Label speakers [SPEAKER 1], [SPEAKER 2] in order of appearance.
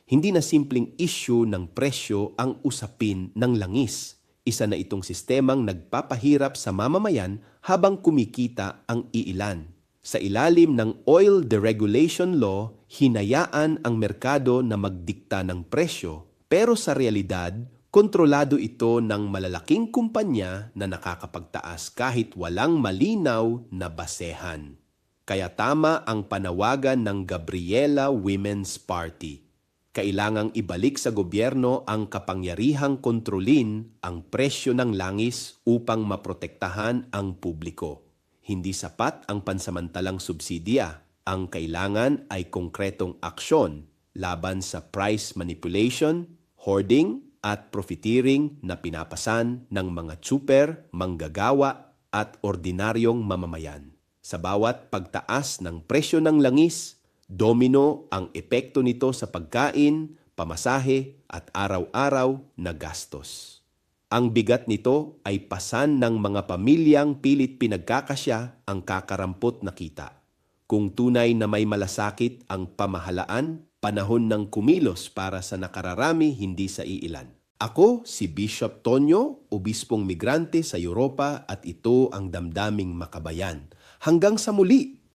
[SPEAKER 1] Hindi na simpleng issue ng presyo ang usapin ng langis. Isa na itong sistemang nagpapahirap sa mamamayan habang kumikita ang iilan. Sa ilalim ng Oil Deregulation Law, hinayaan ang merkado na magdikta ng presyo. Pero sa realidad, kontrolado ito ng malalaking kumpanya na nakakapagtaas kahit walang malinaw na basehan. Kaya tama ang panawagan ng Gabriela Women's Party. Kailangang ibalik sa gobyerno ang kapangyarihang kontrolin ang presyo ng langis upang maprotektahan ang publiko. Hindi sapat ang pansamantalang subsidiya. Ang kailangan ay konkretong aksyon laban sa price manipulation, hoarding at profiteering na pinapasan ng mga tsuper, manggagawa at ordinaryong mamamayan. Sa bawat pagtaas ng presyo ng langis, domino ang epekto nito sa pagkain, pamasahe at araw-araw na gastos. Ang bigat nito ay pasan ng mga pamilyang pilit pinagkakasya ang kakarampot na kita. Kung tunay na may malasakit ang pamahalaan, panahon ng kumilos para sa nakararami hindi sa iilan. Ako si Bishop Tonyo, obispong migrante sa Europa at ito ang Damdaming Makabayan. Hanggang sa muli!